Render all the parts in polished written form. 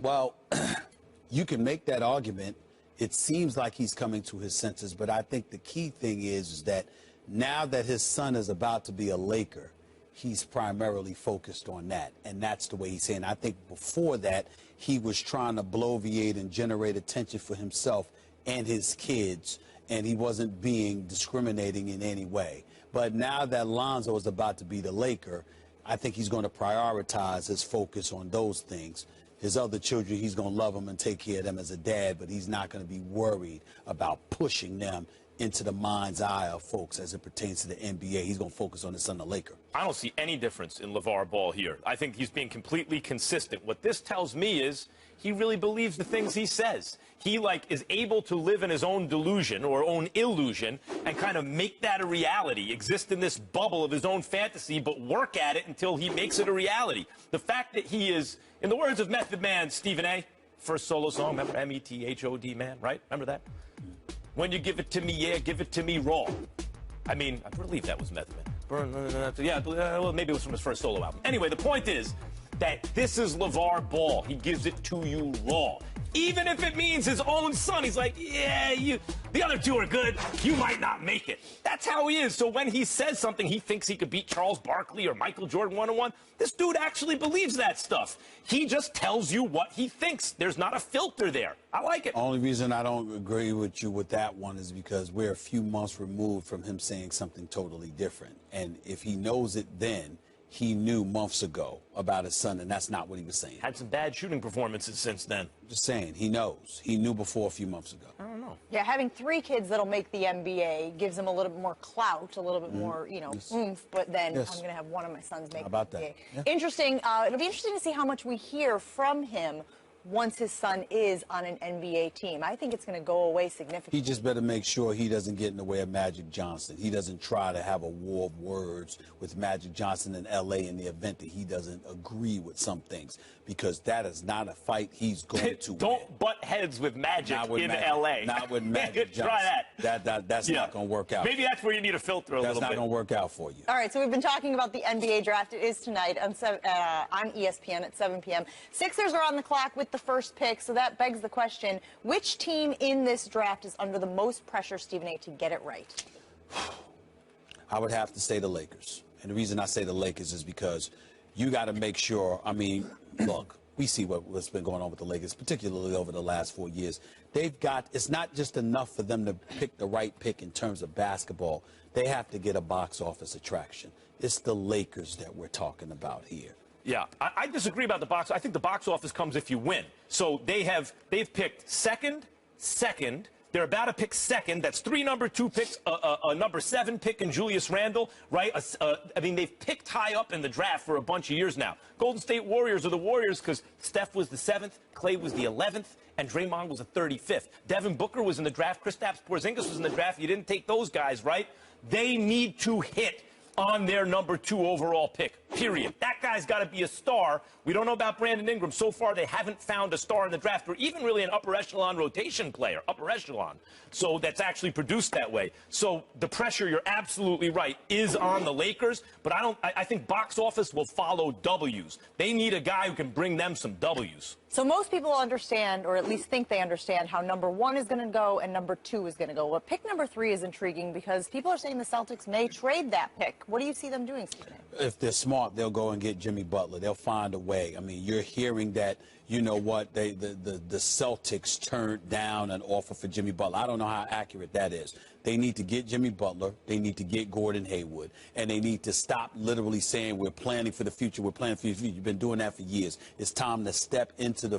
Well, you can make that argument. It seems like he's coming to his senses, but I think the key thing is that now that his son is about to be a Laker, he's primarily focused on that, and that's the way he's saying. I think before that, he was trying to bloviate and generate attention for himself and his kids, and he wasn't being discriminating in any way. But now that Lonzo is about to be the Laker, I think he's going to prioritize his focus on those things. His other children, he's going to love them and take care of them as a dad, but he's not going to be worried about pushing them into the mind's eye of folks as it pertains to the NBA. He's going to focus on his son, the Laker. I don't see any difference in LeVar Ball here. I think he's being completely consistent. What this tells me is he really believes the things he says. He, is able to live in his own delusion or own illusion and kind of make that a reality, exist in this bubble of his own fantasy, but work at it until he makes it a reality. The fact that he is, in the words of Method Man, Stephen A., first solo song, remember M-E-T-H-O-D, man, right? Remember that? When you give it to me, yeah, give it to me raw. I mean, I believe that was Method Man. Yeah, well, maybe it was from his first solo album. Anyway, the point is that this is LeVar Ball. He gives it to you raw. Even if it means his own son, he's like, yeah, the other two are good. You might not make it. That's how he is. So when he says something, he thinks he could beat Charles Barkley or Michael Jordan one-on-one. This dude actually believes that stuff. He just tells you what he thinks. There's not a filter there. I like it. Only reason I don't agree with you with that one is because we're a few months removed from him saying something totally different. And if he knows it then, he knew months ago about his son, and that's not what he was saying. Had some bad shooting performances since then. Just saying, he knows. He knew before a few months ago. I don't know. Yeah, having 3 kids that'll make the NBA gives him a little bit more clout, a little bit more, oomph, but then I'm going to have one of my sons make the NBA. Yeah. Interesting. It'll be interesting to see how much we hear from him once his son is on an NBA team. I think it's going to go away significantly. He just better make sure he doesn't get in the way of Magic Johnson. He doesn't try to have a war of words with Magic Johnson in L.A. in the event that he doesn't agree with some things, because that is not a fight he's going to Don't win. butt heads with Magic in L.A. Not with Magic Johnson. Try that. That's not going to work out. Maybe that's where you need a filter a little bit. That's not going to work out for you. All right, so we've been talking about the NBA draft. It is tonight on ESPN at 7 p.m. Sixers are on the clock with the first pick, so that begs the question, which team in this draft is under the most pressure, Stephen A., to get it right? I would have to say the Lakers. And the reason I say the Lakers is because you got to make sure, look, we see what's been going on with the Lakers, particularly over the last 4 years. It's not just enough for them to pick the right pick in terms of basketball. They have to get a box office attraction. It's the Lakers that we're talking about here. Yeah, I disagree about the box. I think the box office comes if you win. So they've picked second. They're about to pick second. That's 3 number 2 picks, a number 7 pick in Julius Randle, right? They've picked high up in the draft for a bunch of years now. Golden State Warriors are the Warriors because Steph was the 7th, Clay was the 11th, and Draymond was the 35th. Devin Booker was in the draft. Kristaps Porzingis was in the draft. You didn't take those guys, right? They need to hit on their number 2 overall pick, period. That guy's got to be a star. We don't know about Brandon Ingram. So far, they haven't found a star in the draft or even really an upper echelon rotation player, upper echelon. So that's actually produced that way. So the pressure, you're absolutely right, is on the Lakers. But I think box office will follow W's. They need a guy who can bring them some W's. So most people understand, or at least think they understand, how number 1 is going to go and number 2 is going to go. Well, pick number 3 is intriguing because people are saying the Celtics may trade that pick. What do you see them doing, Stephen A.? If they're smart, they'll go and get Jimmy Butler. They'll find a way. You're hearing that, the Celtics turned down an offer for Jimmy Butler. I don't know how accurate that is. They need to get Jimmy Butler. They need to get Gordon Hayward. And they need to stop literally saying we're planning for the future. We're planning for the future. You've been doing that for years. It's time to step into the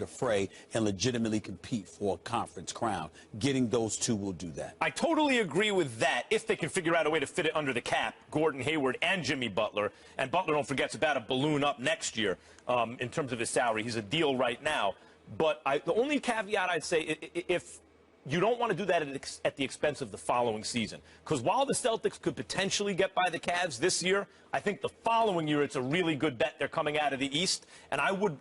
fray and legitimately compete for a conference crown. Getting those 2 will do that. I totally agree with that if they can figure out a way to fit it under the cap, Gordon Hayward and Jimmy Butler. And Butler, don't forget, is about to balloon up next year in terms of his salary. He's a deal right now. But the only caveat I'd say, if you don't want to do that at the expense of the following season. Because while the Celtics could potentially get by the Cavs this year, I think the following year it's a really good bet they're coming out of the East. And I would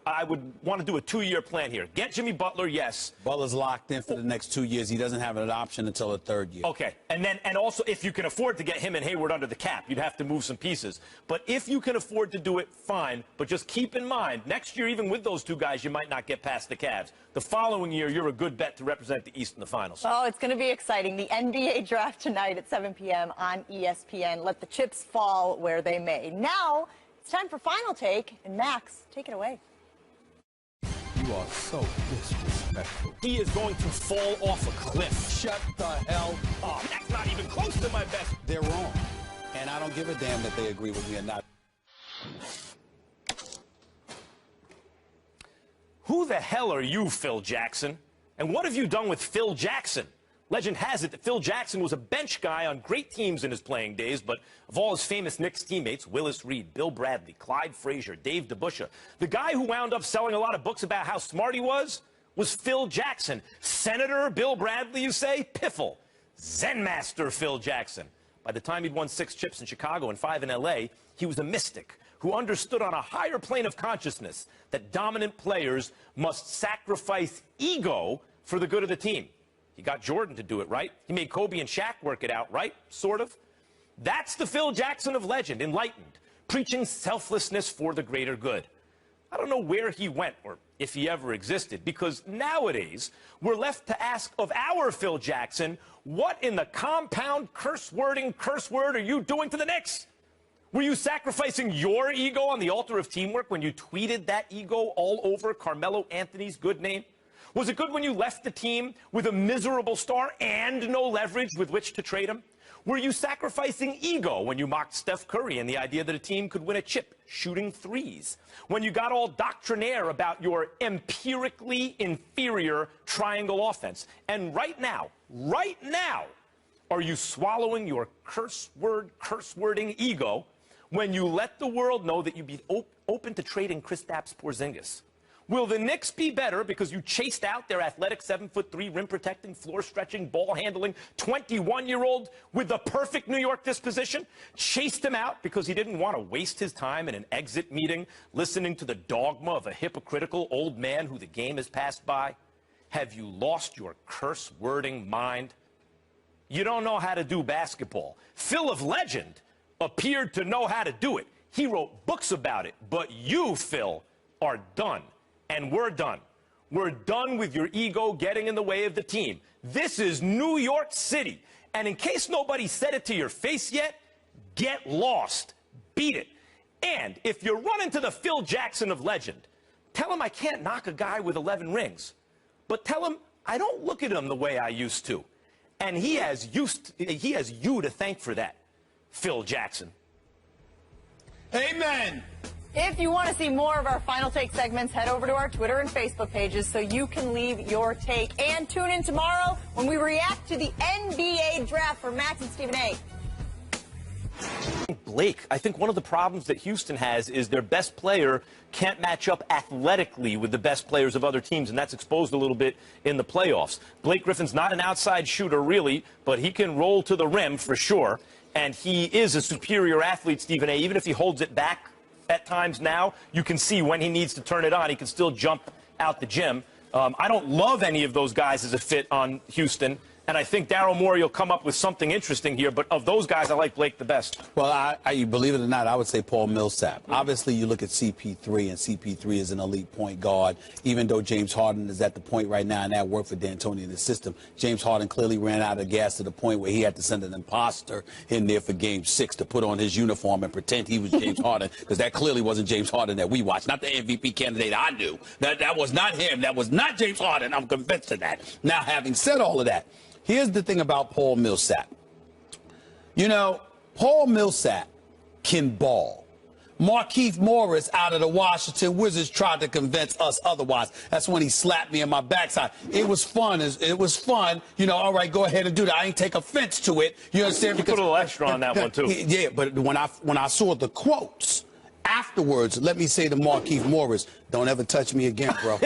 want to do a 2-year plan here. Get Jimmy Butler, yes. Butler's locked in for the next 2 years. He doesn't have an option until the 3rd year. Okay. And also, if you can afford to get him and Hayward under the cap, you'd have to move some pieces. But if you can afford to do it, fine. But just keep in mind, next year, even with those 2 guys, you might not get past the Cavs. The following year, you're a good bet to represent the East in the finals. Oh, it's going to be exciting. The NBA draft tonight at 7 p.m. on ESPN. Let the chips fall where they may. Now, it's time for Final Take. And Max, take it away. You are so disrespectful. He is going to fall off a cliff. Shut the hell up. That's not even close to my best. They're wrong. And I don't give a damn that they agree with me or not. Who the hell are you, Phil Jackson? And what have you done with Phil Jackson? Legend has it that Phil Jackson was a bench guy on great teams in his playing days, but of all his famous Knicks teammates, Willis Reed, Bill Bradley, Clyde Frazier, Dave DeBusschere, the guy who wound up selling a lot of books about how smart he was Phil Jackson. Senator Bill Bradley, you say? Piffle. Zen master Phil Jackson. By the time he'd won 6 chips in Chicago and 5 in L.A., he was a mystic who understood on a higher plane of consciousness that dominant players must sacrifice ego for the good of the team. He got Jordan to do it, right? He made Kobe and Shaq work it out, right? Sort of. That's the Phil Jackson of legend, enlightened, preaching selflessness for the greater good. I don't know where he went or if he ever existed, because nowadays we're left to ask of our Phil Jackson, what in the compound curse word are you doing to the Knicks? Were you sacrificing your ego on the altar of teamwork when you tweeted that ego all over Carmelo Anthony's good name? Was it good when you left the team with a miserable star and no leverage with which to trade him? Were you sacrificing ego when you mocked Steph Curry and the idea that a team could win a chip shooting threes? When you got all doctrinaire about your empirically inferior triangle offense? And right now, are you swallowing your curse-wording ego when you let the world know that you'd be open to trading Kristaps Porzingis? Will the Knicks be better because you chased out their athletic 7'3", rim-protecting, floor-stretching, ball-handling 21-year-old with the perfect New York disposition? Chased him out because he didn't want to waste his time in an exit meeting listening to the dogma of a hypocritical old man who the game has passed by? Have you lost your curse-wording mind? You don't know how to do basketball. Phil of legend appeared to know how to do it. He wrote books about it. But you, Phil, are done. And we're done. We're done with your ego getting in the way of the team. This is New York City. And in case nobody said it to your face yet, get lost. Beat it. And if you run into the Phil Jackson of legend, tell him I can't knock a guy with 11 rings. But tell him I don't look at him the way I used to. And he has you to thank for that, Phil Jackson. Amen. If you want to see more of our Final Take segments, head over to our Twitter and Facebook pages so you can leave your take. And tune in tomorrow when we react to the NBA draft for Max and Stephen A. Blake, I think one of the problems that Houston has is their best player can't match up athletically with the best players of other teams, and that's exposed a little bit in the playoffs. Blake Griffin's not an outside shooter, really, but he can roll to the rim for sure, and he is a superior athlete, Stephen A. Even if he holds it back at times now, you can see when he needs to turn it on. He can still jump out the gym. I don't love any of those guys as a fit on Houston, and I think Daryl Morey will come up with something interesting here, but of those guys, I like Blake the best. Well, you believe it or not, I would say Paul Millsap. Obviously, you look at CP3, and CP3 is an elite point guard. Even though James Harden is at the point right now, and that worked for D'Antoni in the system, James Harden clearly ran out of gas to the point where he had to send an imposter in there for Game 6 to put on his uniform and pretend he was James Harden, because that clearly wasn't James Harden that we watched, not the MVP candidate I knew. That was not him. That was not James Harden. I'm convinced of that. Now, having said all of that, here's the thing about Paul Millsap. You know, Paul Millsap can ball. Markieff Morris out of the Washington Wizards tried to convince us otherwise. That's when he slapped me in my backside. It was fun. It was fun. You know, all right, go ahead and do that. I ain't take offense to it. You understand? You put a little extra on that one, too. Yeah, but when I saw the quotes afterwards, let me say to Markieff Morris, don't ever touch me again, bro.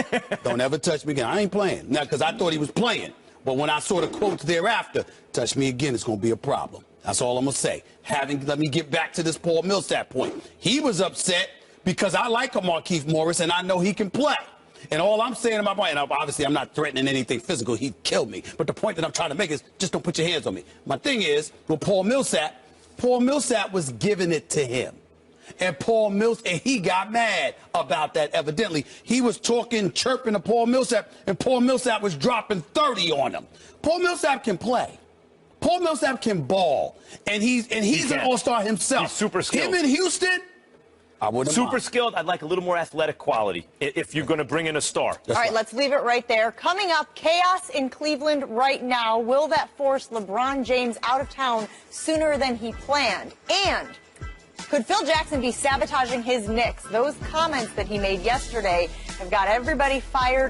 Don't ever touch me again. I ain't playing. Now, because I thought he was playing. But when I saw the quotes thereafter, touch me again, it's going to be a problem. That's all I'm going to say. Let me get back to this Paul Millsap point. He was upset because I like Markieff Morris, and I know he can play. And all I'm saying in my mind, and obviously I'm not threatening anything physical. He'd kill me. But the point that I'm trying to make is just don't put your hands on me. My thing is, with Paul Millsap was giving it to him. And he got mad about that, evidently. He was talking, chirping to Paul Millsap, and Paul Millsap was dropping 30 on him. Paul Millsap can play. Paul Millsap can ball. And he's an all-star himself. He's super skilled. Him in Houston, I wouldn't super mind. skilled. I'd like a little more athletic quality if you're going to bring in a star. All right, let's leave it right there. Coming up, chaos in Cleveland right now. Will that force LeBron James out of town sooner than he planned? And could Phil Jackson be sabotaging his Knicks? Those comments that he made yesterday have got everybody fired